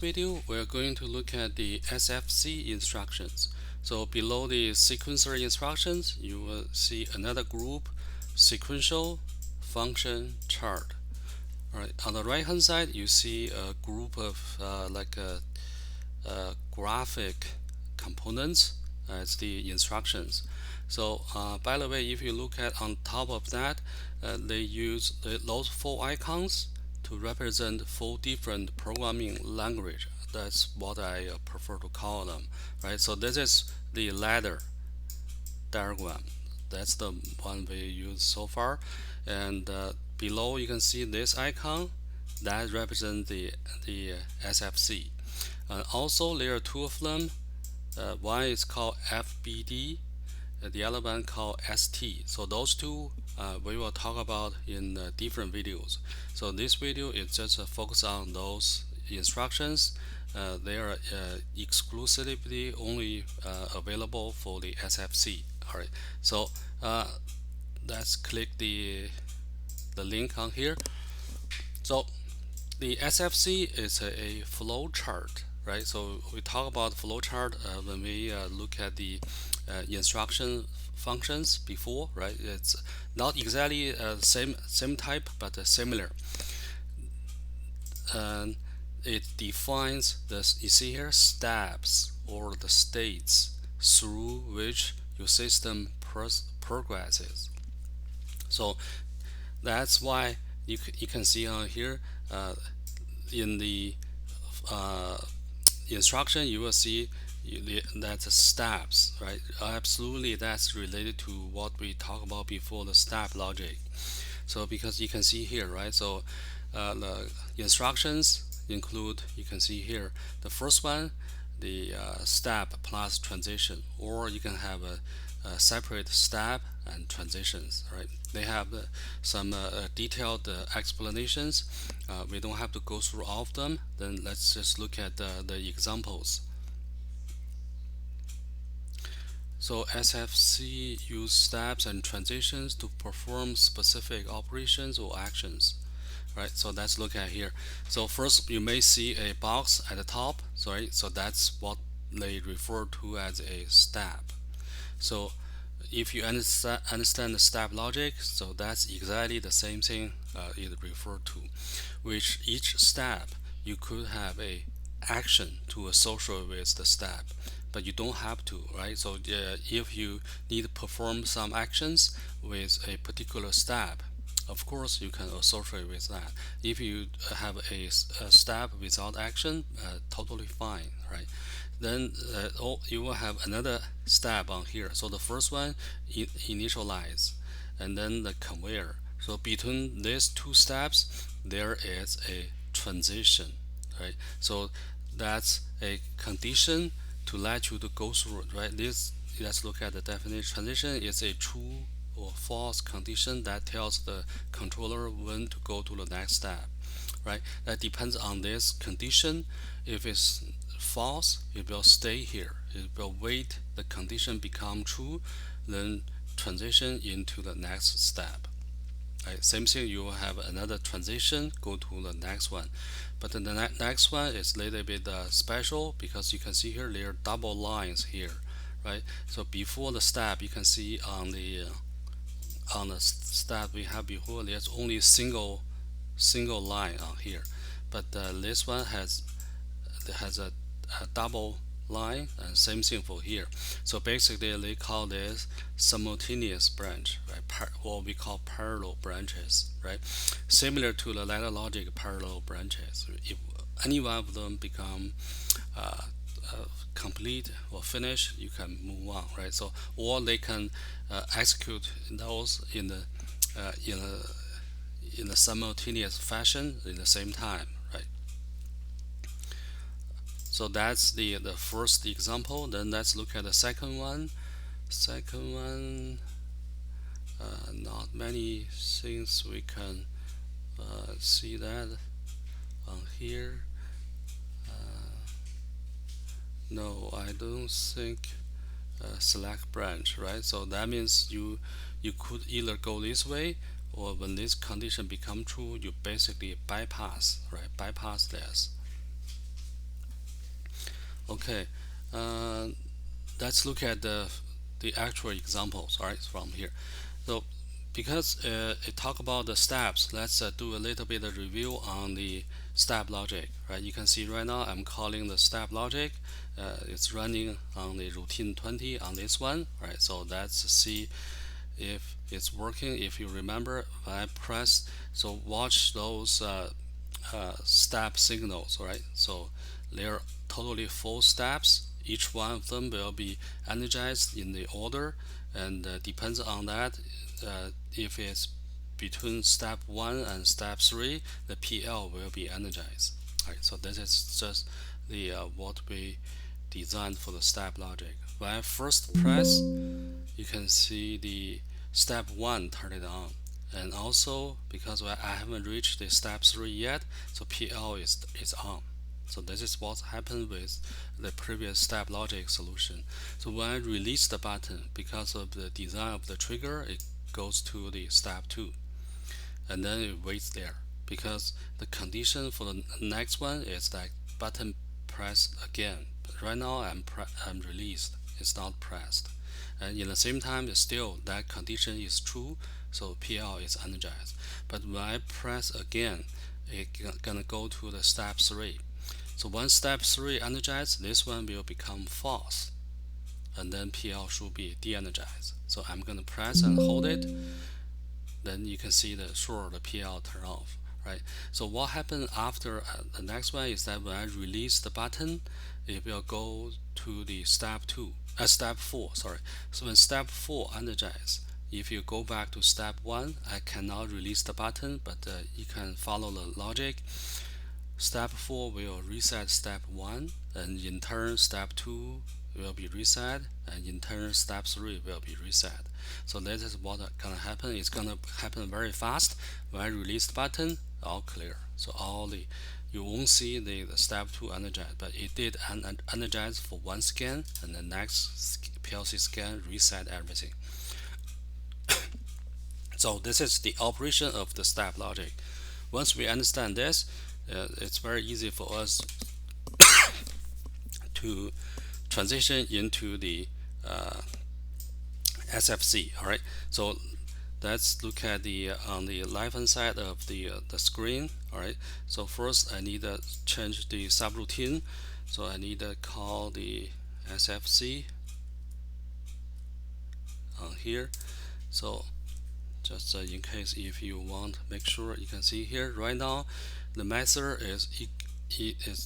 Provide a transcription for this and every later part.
Video we're going to look at the SFC instructions. So below the sequencer instructions you will see another group, sequential function chart. Alright, on the right hand side you see a group of graphic components as the instructions. So by the way, if you look at on top of that, they use those four icons to represent four different programming language. That's what I prefer to call them, right? So this is the ladder diagram. That's the one we use so far. And below you can see this icon that represents the SFC. Also, there are two of them. One is called FBD, the other one called ST. So those two we will talk about in different videos. So this video is just focus on those instructions. They are exclusively only available for the SFC. All right. So let's click the link on here. So the SFC is a flow chart, right? So we talk about flow chart when we look at the instruction functions before, right? It's not exactly same type, but similar. And it defines the, you see here, steps or the states through which your system progresses. So that's why you can see on here in the instruction you will see that's steps, right? Absolutely, that's related to what we talked about before, the step logic. So because you can see here, right? So the instructions include, you can see here, the first one, the step plus transition, or you can have a separate step and transitions, right? They have some detailed explanations. We don't have to go through all of them. Then let's just look at the examples. So SFC use steps and transitions to perform specific operations or actions. Right, so let's look at here. So first you may see a box at the top, sorry, so that's what they refer to as a step. So if you understand the step logic, so that's exactly the same thing it referred to, which each step you could have a action to associate with the step, but you don't have to, right? So if you need to perform some actions with a particular step, of course you can associate with that. If you have a step without action, totally fine, right? Then you will have another step on here. So the first one, initialize, and then the conveyor. So between these two steps there is a transition, right? So that's a condition to let you to go through, right? This, let's look at the definition. Transition is a true or false condition that tells the controller when to go to the next step, right? That depends on this condition. If it's false, it will stay here. It will wait the condition become true, then transition into the next step. Right? Same thing, you will have another transition, go to the next one. But then the next one is a little bit special, because you can see here there are double lines here, right? So before the step, you can see on the step we have before, there's only a single line on here, but this one has a double line, and same thing for here. So basically they call this simultaneous branch, right? What we call parallel branches, right? Similar to the ladder logic parallel branches. If any one of them become complete or finish, you can move on, right? So, or they can execute those in the in a simultaneous fashion in the same time, right? So that's the first example. Then let's look at the second one. Not many things we can see that on here. No, I don't think select branch, right? So that means you could either go this way, or when this condition become true, you basically bypass, right? Bypass this. Okay, uh, let's look at the actual examples, right, from here. So because it talk about the steps, let's do a little bit of review on the step logic, right? You can see right now I'm calling the step logic. It's running on the routine 20 on this one, right? So let's see if it's working. If you remember, when I press, so watch those step signals, right? So they're totally 4 steps. Each one of them will be energized in the order, and depends on that. If it's between step 1 and step 3, the PL will be energized. All right, so this is just the what we designed for the step logic. When I first press, you can see the step 1 turn it on, and also because I haven't reached the step 3 yet, so PL is on. So this is what happened with the previous step logic solution. So when I release the button, because of the design of the trigger, it goes to the step 2, and then it waits there, because the condition for the next one is that button press again. But right now I'm released, it's not pressed, and in the same time still that condition is true, so PL is energized. But when I press again, it's gonna go to the step 3. So once step 3 energized, this one will become false, and then PL should be de-energized. So I'm gonna press and hold it, then you can see the PL turn off, right? So what happened after the next one is that when I release the button, it will go to the step 4, sorry. So when step 4 energizes, if you go back to step 1, I cannot release the button, but you can follow the logic. Step 4 will reset step 1, and in turn step 2 will be reset, and in turn step 3 will be reset. So this is what gonna happen. It's gonna happen very fast. When I release the button, all clear. So you won't see the step 2 energize, but it did energize for one scan, and the next PLC scan reset everything. So this is the operation of the step logic. Once we understand this, it's very easy for us to transition into the SFC. All right, so let's look at the on the left hand side of the screen. All right, so first I need to change the subroutine, so I need to call the SFC on here. So just in case if you want, make sure you can see here right now the method is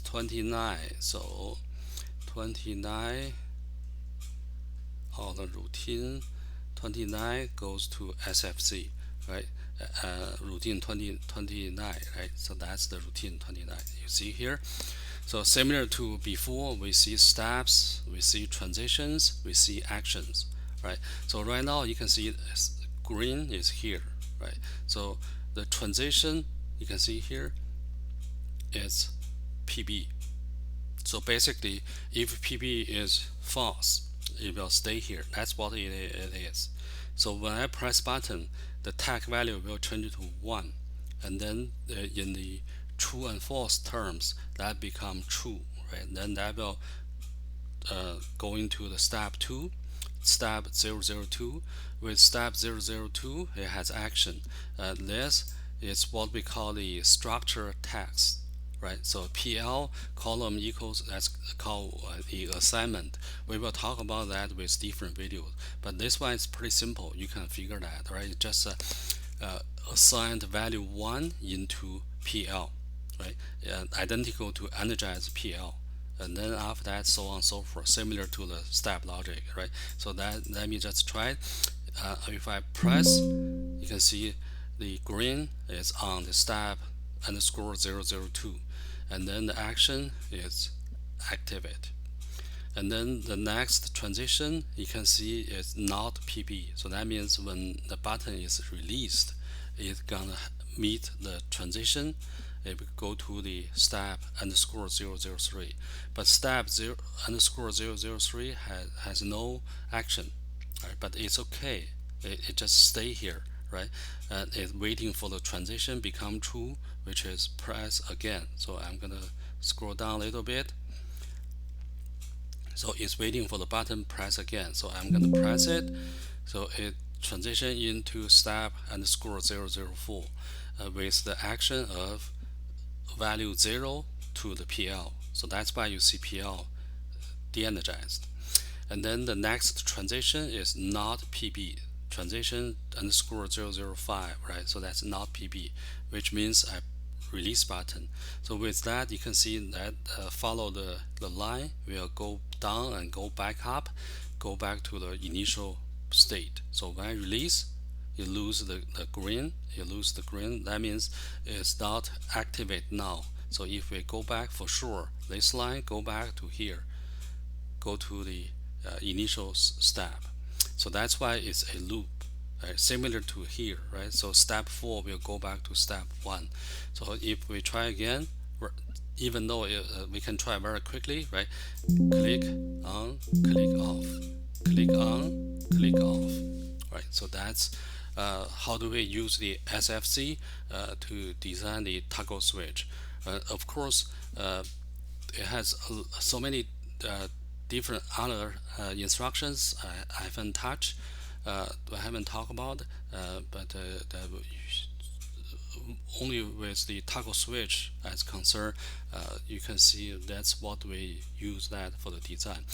29. So 29 on the routine 29 goes to SFC, right? Routine 29, right? So that's the routine 29 you see here. So similar to before, we see steps, we see transitions, we see actions, right? So right now you can see green is here, right? So the transition you can see here is PB. So basically, if PB is false, it will stay here. That's what it is. So when I press button, the tag value will change to 1, and then in the true and false terms, that become true, right? Then that will go into the step 2, step 002. With step 002, it has action. This is what we call the structure text, right? So PL column equals, that's called the assignment. We will talk about that with different videos, but this one is pretty simple. You can figure that, right? Just assign the value 1 into PL, right? Identical to energize PL, and then after that, so on and so forth, similar to the step logic, right? So that, let me just try it. If I press, you can see the green is on the step underscore 002, and then the action is activate. And then the next transition you can see is not PB. So that means when the button is released, it's gonna meet the transition. It will go to the step underscore 003. But step underscore 003 has no action, right? But it's okay. It just stay here, right? And it's waiting for the transition become true, which is press again. So I'm gonna scroll down a little bit. So it's waiting for the button press again. So I'm gonna press it. So it transition into step underscore 004 with the action of value 0 to the PL. So that's why you see PL de-energized. And then the next transition is not PB, transition underscore 005, right? So that's not PB, which means I release button. So with that, you can see that follow the line will go down and go back up, go back to the initial state. So when I release, you lose the green, that means it's not activate now. So if we go back, for sure this line go back to here, go to the initial step. So that's why it's a loop, right? Similar to here, right? So step 4 will go back to step 1. So if we try again, even though we can try very quickly, right? Click on, click off, click on, click off, right? So that's how do we use the SFC to design the toggle switch. Of course, it has so many different other instructions I haven't touched, I haven't talked about, but only with the toggle switch as concerned, you can see that's what we use that for the design.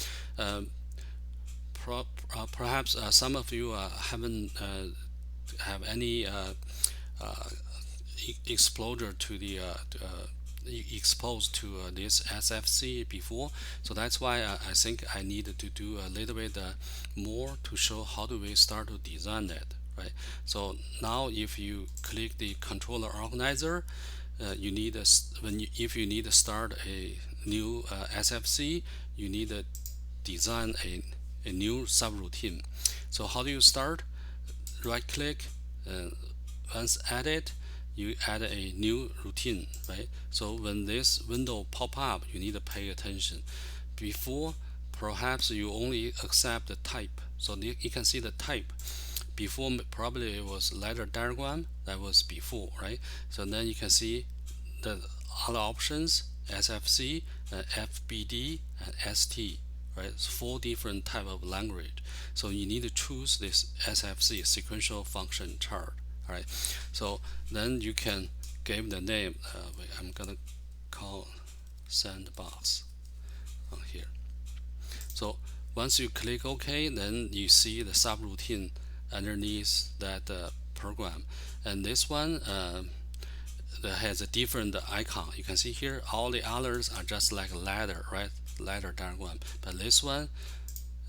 Perhaps some of you haven't have any exposure to the exposed to this SFC before, so that's why I think I needed to do a little bit more to show how do we start to design that, right? So now if you click the controller organizer, you need if you need to start a new SFC, you need to design a new subroutine. So how do you start? Right click, once added, you add a new routine, right? So when this window pop up, you need to pay attention. Before, perhaps you only accept the type. So you can see the type. Before, probably it was ladder diagram. That was before, right? So then you can see the other options: SFC, FBD, and ST. Right? It's 4 different type of language. So you need to choose this SFC, sequential function chart. Right? So then you can give the name. I'm gonna call sandbox on here. So once you click OK, then you see the subroutine underneath that program, and this one that has a different icon. You can see here all the others are just like a ladder, right? Ladder diagram, but this one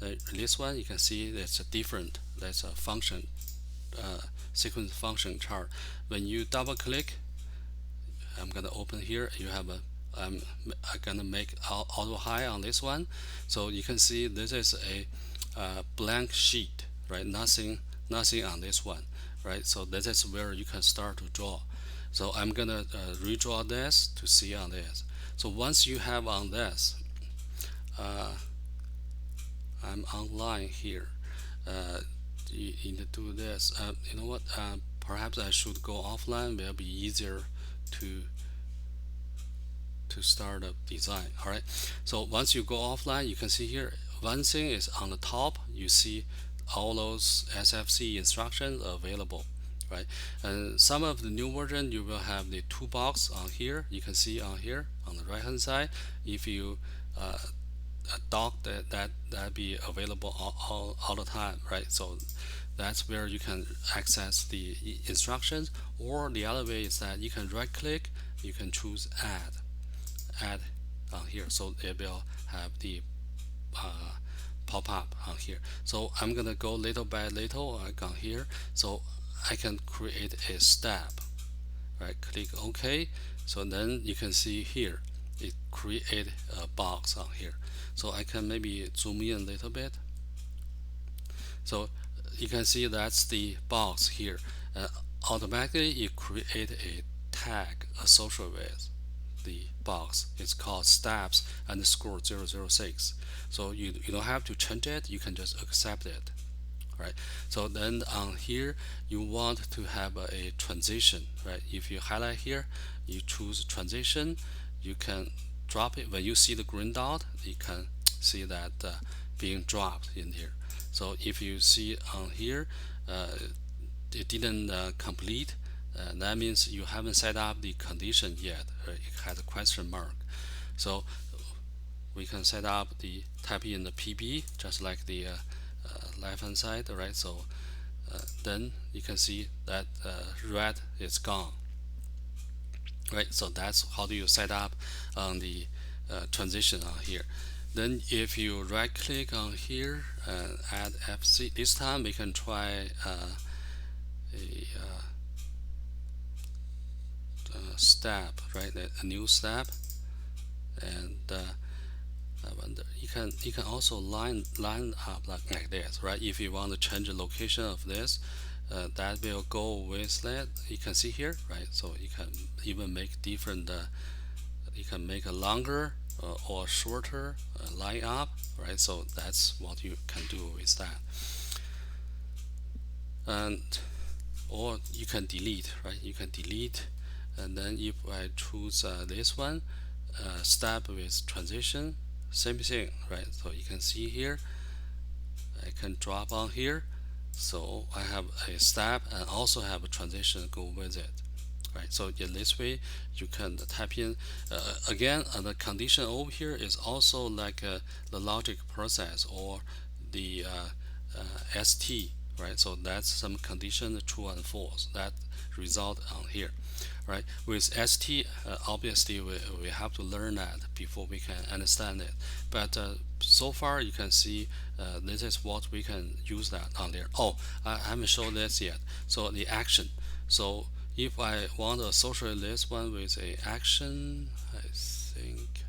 you can see it's a different. That's a function sequence function chart. When you double click, I'm gonna open here. You have a I'm gonna make auto high on this one, so you can see this is a blank sheet, right? Nothing on this one, right? So this is where you can start to draw. So I'm gonna redraw this to see on this. So once you have on this, I'm online here. You need to do this. You know what? Perhaps I should go offline. Will be easier to start a design. All right. So once you go offline, you can see here. One thing is on the top. You see all those SFC instructions available, right? And some of the new version, you will have the toolbox on here. You can see on here on the right hand side. If you dock that be available all the time, right? So that's where you can access the instructions. Or the other way is that you can right click, you can choose add on here, so it will have the pop up on here. So I'm gonna go little by little on here, so I can create a step, right? Click OK. So then you can see here it create a box on here. So I can maybe zoom in a little bit. So you can see that's the box here. Automatically it create a tag associated with the box. It's called steps underscore 006. So you don't have to change it, you can just accept it. Right. So then on here you want to have a transition, right? If you highlight here, you choose transition, you can drop it. When you see the green dot, you can see that being dropped in here. So if you see on here it didn't complete, that means you haven't set up the condition yet. It has a question mark. So we can set up the type in the PB just like the left hand side, right? So then you can see that red is gone, right? So that's how do you set up on the transition on here. Then if you right click on here and add FC, this time we can try a step, right? A new step, and I wonder you can also line up like this, right? If you want to change the location of this, that will go with that. You can see here, right? So you can even make different. You can make a longer or shorter line up, right? So that's what you can do with that. And or you can delete, right? You can delete, and then if I choose this one, step with transition, same thing, right? So you can see here, I can drop on here, so I have a step and also have a transition go with it, right? So in this way you can type in again, the condition over here is also like the logic process or the ST, right? So that's some condition true and false that result on here, right? With ST, obviously we have to learn that before we can understand it. But so far you can see this is what we can use that on there. Oh, I haven't shown this yet. So the action. So if I want to associate this one with a action, I think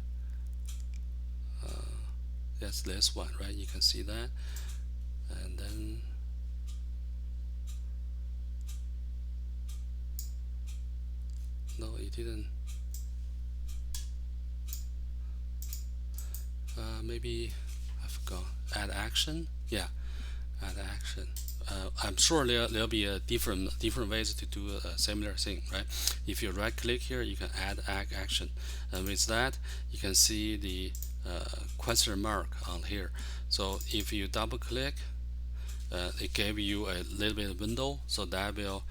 that's this one, right? You can see that, and then no, it didn't. Maybe I forgot. Add action. Yeah, add action. I'm sure there'll be a different ways to do a similar thing, right? If you right click here, you can add action, and with that you can see the question mark on here. So if you double click, it gave you a little bit of window, so that will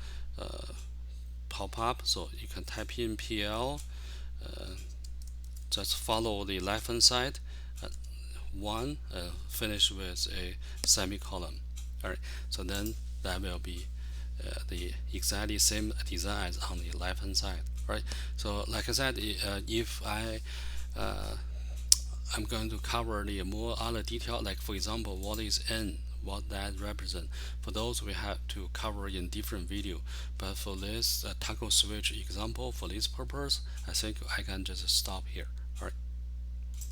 pop up. So you can type in PL, just follow the left hand side, one, finish with a semicolon. All right, so then that will be the exactly same design as on the left hand side. Right. So like I said, if I'm going to cover the more other detail, like for example, what is N, what that represent. For those we have to cover in different video. But for this toggle switch example, for this purpose, I think I can just stop here.